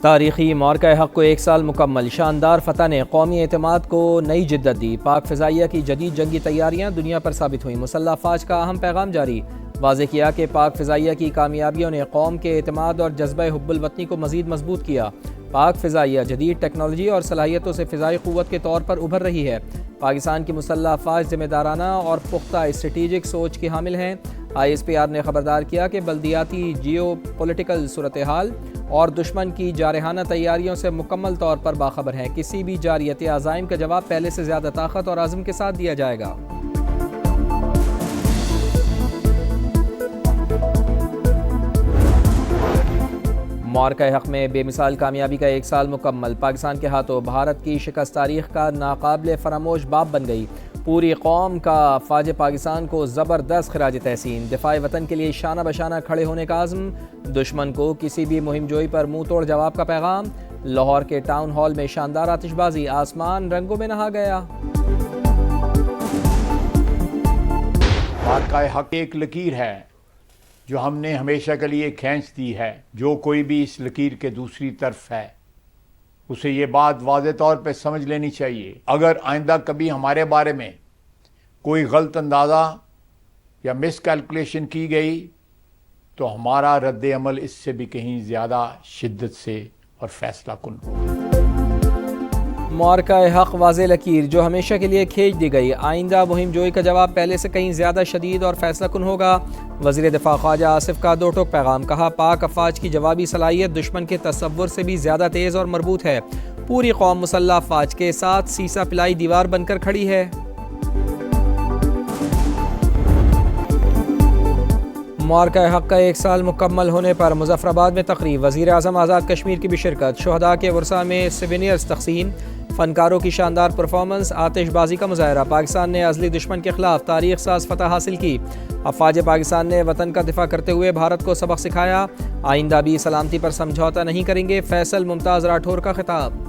تاریخی معرکہ حق کو 1 سال مکمل، شاندار فتح نے قومی اعتماد کو نئی جدت دی۔ پاک فضائیہ کی جدید جنگی تیاریاں دنیا پر ثابت ہوئیں۔ مسلح افواج کا اہم پیغام جاری، واضح کیا کہ پاک فضائیہ کی کامیابیوں نے قوم کے اعتماد اور جذبہ حب الوطنی کو مزید مضبوط کیا۔ پاک فضائیہ جدید ٹیکنالوجی اور صلاحیتوں سے فضائی قوت کے طور پر ابھر رہی ہے۔ پاکستان کی مسلح افواج ذمہ دارانہ اور پختہ اسٹریٹجک سوچ کی حامل ہیں۔ ISPR نے خبردار کیا کہ بلدیاتی جیو پولیٹیکل صورتحال اور دشمن کی جارحانہ تیاریوں سے مکمل طور پر باخبر ہیں۔ کسی بھی جارحیت عزائم کا جواب پہلے سے زیادہ طاقت اور عزم کے ساتھ دیا جائے گا۔ معرکہ حق میں بے مثال کامیابی کا 1 سال مکمل، پاکستان کے ہاتھوں بھارت کی شکست تاریخ کا ناقابل فراموش باب بن گئی۔ پوری قوم کا افواج پاکستان کو زبردست خراج تحسین، دفاع وطن کے لیے شانہ بشانہ کھڑے ہونے کا عزم، دشمن کو کسی بھی مہم جوئی پر منہ توڑ جواب کا پیغام۔ لاہور کے ٹاؤن ہال میں شاندار آتش بازی، آسمان رنگوں میں نہا گیا۔ معرکہ حق ایک لکیر ہے جو ہم نے ہمیشہ کے لیے کھینچ دی ہے۔ جو کوئی بھی اس لکیر کے دوسری طرف ہے اسے یہ بات واضح طور پہ سمجھ لینی چاہیے، اگر آئندہ کبھی ہمارے بارے میں کوئی غلط اندازہ یا مس کیلکولیشن کی گئی تو ہمارا رد عمل اس سے بھی کہیں زیادہ شدت سے اور فیصلہ کن ہوگا۔ معرکہ حق واضح لکیر جو ہمیشہ کے لیے کھینچ دی گئی، آئندہ مہم جوئی کا جواب پہلے سے کہیں زیادہ شدید اور فیصلہ کن ہوگا۔ وزیر دفاع خواجہ آصف کا دو ٹوک پیغام، کہا پاک افواج کی جوابی صلاحیت دشمن کے تصور سے بھی زیادہ تیز اور مربوط ہے۔ پوری قوم مسلح افواج کے ساتھ سیسا پلائی دیوار بن کر کھڑی ہے۔ معرکہ حق کا 1 سال مکمل ہونے پر مظفر آباد میں تقریب، وزیر اعظم آزاد کشمیر کی بھی شرکت، شہداء کے ورثہ میں سوینئرز تقسیم، فنکاروں کی شاندار پرفارمنس، آتش بازی کا مظاہرہ۔ پاکستان نے ازلی دشمن کے خلاف تاریخ ساز فتح حاصل کی۔ افواج پاکستان نے وطن کا دفاع کرتے ہوئے بھارت کو سبق سکھایا، آئندہ بھی سلامتی پر سمجھوتہ نہیں کریں گے، فیصل ممتاز راٹھور کا خطاب۔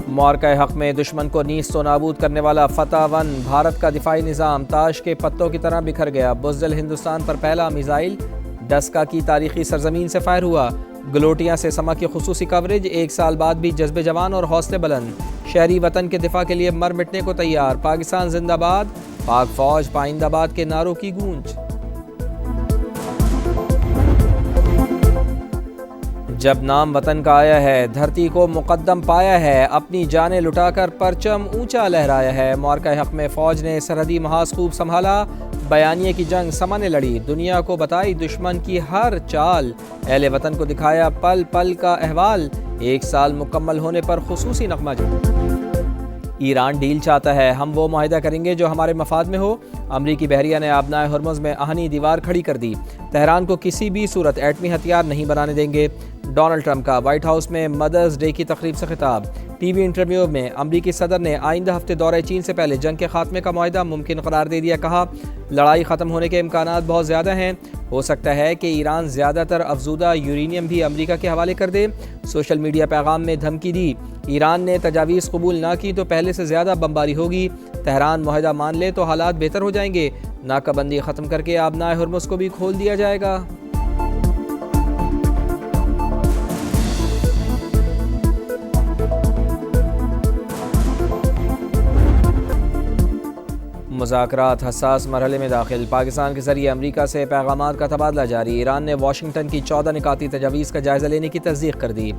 معرکہ حق میں دشمن کو نیست و نابود کرنے والا فتح 1 بھارت کا دفاعی نظام تاش کے پتوں کی طرح بکھر گیا۔ بزدل ہندوستان پر پہلا میزائل ڈسکا کی تاریخی سرزمین سے فائر ہوا۔ گلوٹیاں سے سما کی خصوصی کوریج، 1 سال بعد بھی جذبے جوان اور حوصلے بلند، شہری وطن کے دفاع کے لیے مر مٹنے کو تیار۔ پاکستان زندہ باد، پاک فوج پائندہ باد کے نعروں کی گونج۔ جب نام وطن کا آیا ہے، دھرتی کو مقدم پایا ہے، اپنی جانیں لٹا کر پرچم اونچا لہرایا ہے۔ معرکہ حق میں فوج نے سرحدی محاذ خوب سنبھالا، بیانیے کی جنگ سما نے لڑی، دنیا کو بتائی دشمن کی ہر چال، اہل وطن کو دکھایا پل پل کا احوال۔ 1 سال مکمل ہونے پر خصوصی نغمہ جاری۔ ایران ڈیل چاہتا ہے، ہم وہ معاہدہ کریں گے جو ہمارے مفاد میں ہو۔ امریکی بحریہ نے آبنائے ہرمز میں آہنی دیوار کھڑی کر دی، تہران کو کسی بھی صورت ایٹمی ہتھیار نہیں بنانے دیں گے۔ ڈونلڈ ٹرمپ کا وائٹ ہاؤس میں مدرز ڈے کی تقریب سے خطاب۔ ٹی وی انٹرویو میں امریکی صدر نے آئندہ ہفتے دورہ چین سے پہلے جنگ کے خاتمے کا معاہدہ ممکن قرار دے دیا، کہا لڑائی ختم ہونے کے امکانات بہت زیادہ ہیں، ہو سکتا ہے کہ ایران زیادہ تر افزودہ یورینیم بھی امریکہ کے حوالے کر دے۔ سوشل میڈیا پیغام میں دھمکی دی، ایران نے تجاویز قبول نہ کی تو پہلے سے زیادہ بمباری ہوگی، تہران معاہدہ مان لے تو حالات بہتر ہو جائیں گے، ناکہ بندی ختم کر کے آبنائے ہرمز کو بھی کھول دیا جائے گا۔ مذاکرات حساس مرحلے میں داخل، پاکستان کے ذریعے امریکہ سے پیغامات کا تبادلہ جاری۔ ایران نے واشنگٹن کی 14 نکاتی تجاویز کا جائزہ لینے کی تصدیق کر دی۔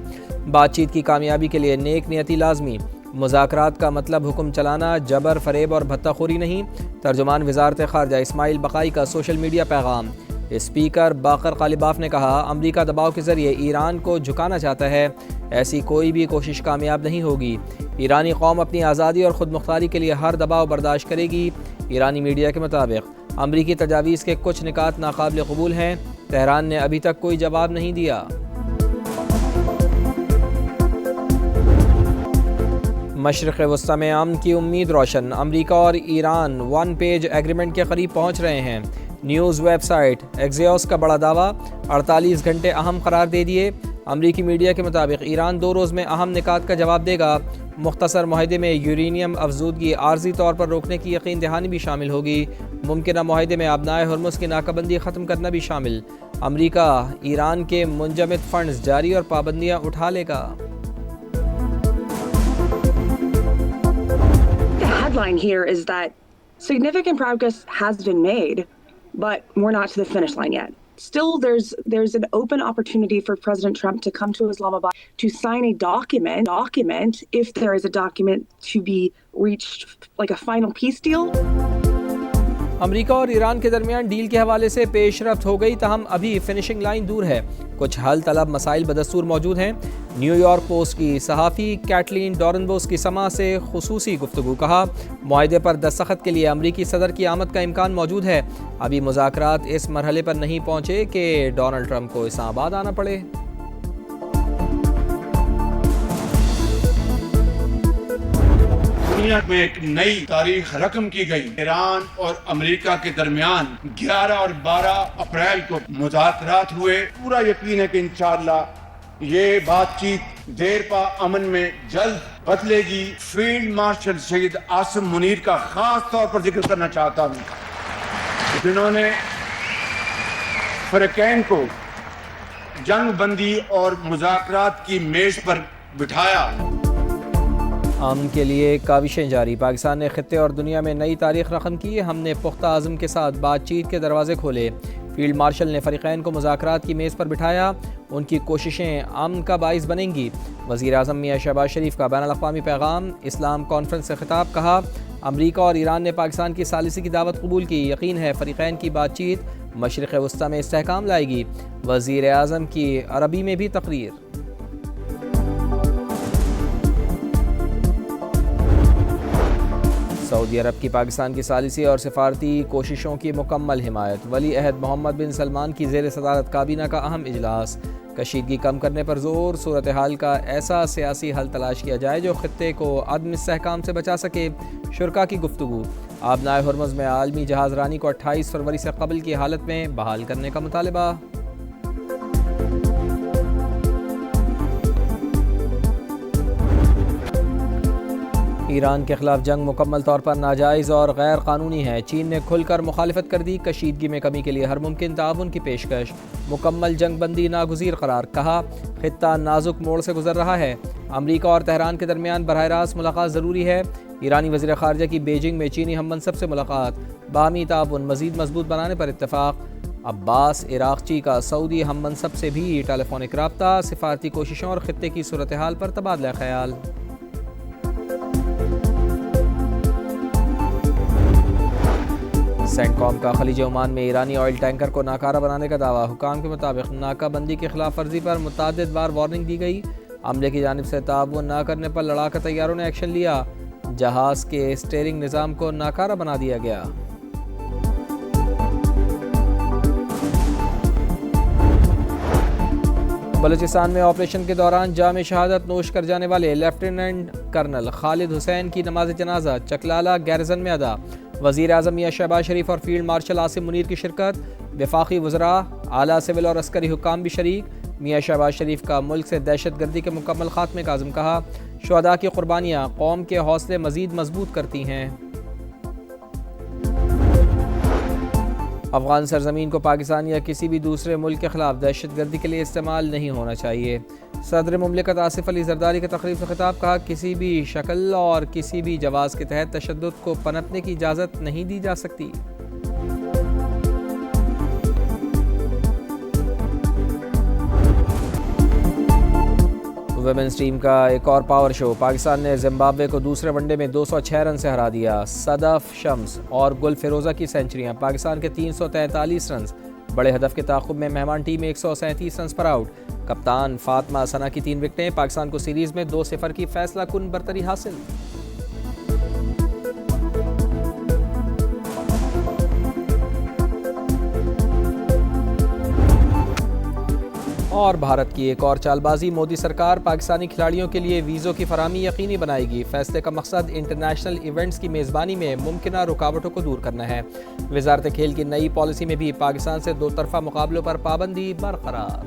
بات چیت کی کامیابی کے لیے نیک نیتی لازمی، مذاکرات کا مطلب حکم چلانا، جبر فریب اور بھتہ خوری نہیں۔ ترجمان وزارت خارجہ اسماعیل بقائی کا سوشل میڈیا پیغام۔ اسپیکر باقر غالباف نے کہا، امریکہ دباؤ کے ذریعے ایران کو جھکانا چاہتا ہے، ایسی کوئی بھی کوشش کامیاب نہیں ہوگی۔ ایرانی قوم اپنی آزادی اور خود مختاری کے لیے ہر دباؤ برداشت کرے گی۔ ایرانی میڈیا کے مطابق امریکی تجاویز کے کچھ نکات ناقابل قبول ہیں، تہران نے ابھی تک کوئی جواب نہیں دیا۔ مشرق وسطی میں امن کی امید روشن، امریکہ اور ایران 1 پیج ایگریمنٹ کے قریب پہنچ رہے ہیں۔ نیوز ویب سائٹ ایکزیوس کا بڑا دعویٰ، 48 گھنٹے اہم قرار دے دیے۔ امریکی میڈیا کے مطابق ایران 2 روز میں اہم نکات کا جواب دے گا۔ مختصر معاہدے میں یورینیم افزودگی عارضی طور پر روکنے کی یقین دہانی بھی شامل ہوگی۔ ممکنہ معاہدے میں آبنائے ہرمز کی ناکہ بندی ختم کرنا بھی شامل۔ امریکہ ایران کے منجمد فنڈز جاری اور پابندیاں اٹھا لے گا۔ The headline here is that significant progress has been made, but we're not to the finish line yet. Still, there's an open opportunity for President Trump to come to Islamabad to sign a document if there is a document to be reached, like a final peace deal. امریکہ اور ایران کے درمیان deal کے حوالے سے پیش رفت ہو گئی، تاہم ابھی فنشنگ لائن دور ہے۔ کچھ حل طلب مسائل بدستور موجود ہیں۔ نیو یارک پوسٹ کی صحافی کیٹلین ڈورنبوس کی سما سے خصوصی گفتگو، کہا معاہدے پر دستخط کے لیے امریکی صدر کی آمد کا امکان موجود ہے، ابھی مذاکرات اس مرحلے پر نہیں پہنچے کہ ڈونلڈ ٹرمپ کو اسلام آباد آنا پڑے۔ دنیا میں ایک نئی تاریخ رقم کی گئی۔ ایران اور امریکہ کے درمیان 11 اور 12 اپریل کو مذاکرات ہوئے۔ پورا یقین ہے کہ انشاءاللہ یہ بات چیت دیر پا امن میں جلد بدلے گی۔ فیلڈ مارشل شہید عاصم منیر کا خاص طور پر ذکر کرنا چاہتا ہوں، جنہوں نے فریقین کو جنگ بندی اور مذاکرات کی میز پر بٹھایا۔ امن کے لیے کاوشیں جاری، پاکستان نے خطے اور دنیا میں نئی تاریخ رقم کی، ہم نے پختہ عزم کے ساتھ بات چیت کے دروازے کھولے۔ فیلڈ مارشل نے فریقین کو مذاکرات کی میز پر بٹھایا، ان کی کوششیں امن کا باعث بنیں گی۔ وزیر اعظم میاں شہباز شریف کا بین الاقوامی پیغام، اسلام کانفرنس سے خطاب، کہا امریکہ اور ایران نے پاکستان کی ثالثی کی دعوت قبول کی، یقین ہے فریقین کی بات چیت مشرق وسطیٰ میں استحکام لائے گی۔ وزیر اعظم کی عربی میں بھی تقریر۔ سعودی عرب کی پاکستان کی ثالثی اور سفارتی کوششوں کی مکمل حمایت، ولی عہد محمد بن سلمان کی زیر صدارت کابینہ کا اہم اجلاس، کشیدگی کم کرنے پر زور، صورتحال کا ایسا سیاسی حل تلاش کیا جائے جو خطے کو عدم استحکام سے بچا سکے، شرکاء کی گفتگو، آبنائے ہرمز میں عالمی جہاز رانی کو 28 فروری سے قبل کی حالت میں بحال کرنے کا مطالبہ۔ ایران کے خلاف جنگ مکمل طور پر ناجائز اور غیر قانونی ہے، چین نے کھل کر مخالفت کر دی، کشیدگی میں کمی کے لیے ہر ممکن تعاون کی پیشکش، مکمل جنگ بندی ناگزیر قرار، کہا خطہ نازک موڑ سے گزر رہا ہے، امریکہ اور تہران کے درمیان براہ راست ملاقات ضروری ہے، ایرانی وزیر خارجہ کی بیجنگ میں چینی ہم منصب سے ملاقات، باہمی تعاون مزید مضبوط بنانے پر اتفاق، عباس عراقچی کا سعودی ہم منصب سے بھی ٹیلی فونک رابطہ، سفارتی کوششوں اور خطے کی صورتحال پر تبادلہ خیال۔ سینٹ کام کا خلیج عمان میں ایرانی آئل ٹینکر کو ناکارہ بنانے کا دعویٰ، حکام کے مطابق ناکہ بندی کی خلاف ورزی پر متعدد بار وارننگ دی گئی، عملے کی جانب سے تعاون نہ کرنے پر لڑاکا طیاروں نے ایکشن لیا، جہاز کے اسٹیئرنگ نظام کو ناکارہ بنا دیا گیا۔ بلوچستان میں آپریشن کے دوران جام شہادت نوش کر جانے والے لیفٹیننٹ کرنل خالد حسین کی نماز جنازہ چکلالہ گیرزن میں ادا، وزیر اعظم میاں شہباز شریف اور فیلڈ مارشل عاصم منیر کی شرکت، وفاقی وزراء، اعلیٰ سول اور عسکری حکام بھی شریک، میاں شہباز شریف کا ملک سے دہشت گردی کے مکمل خاتمے کا عزم، کہا شہداء کی قربانیاں قوم کے حوصلے مزید مضبوط کرتی ہیں۔ افغان سرزمین کو پاکستان یا کسی بھی دوسرے ملک کے خلاف دہشت گردی کے لیے استعمال نہیں ہونا چاہیے، صدر مملکت آصف علی زرداری کی تقریب سے خطاب، کہا کسی بھی شکل اور کسی بھی جواز کے تحت تشدد کو پنپنے کی اجازت نہیں دی جا سکتی۔ ویمنز ٹیم کا ایک اور پاور شو، پاکستان نے زمبابوے کو دوسرے ون ڈے میں 206 رن سے ہرا دیا، صدف شمس اور گل فیروزہ کی سینچریاں، پاکستان کے 343 رنز، بڑے ہدف کے تعاقب میں مہمان ٹیم 137 رنز پر آؤٹ، کپتان فاطمہ ثنا کی 3 وکٹیں، پاکستان کو سیریز میں 2-0 کی فیصلہ کن برتری حاصل۔ اور بھارت کی ایک اور چال بازی، مودی سرکار پاکستانی کھلاڑیوں کے لیے ویزوں کی فراہمی یقینی بنائے گی، فیصلے کا مقصد انٹرنیشنل ایونٹس کی میزبانی میں ممکنہ رکاوٹوں کو دور کرنا ہے، وزارت کھیل کی نئی پالیسی میں بھی پاکستان سے 2 طرفہ مقابلوں پر پابندی برقرار۔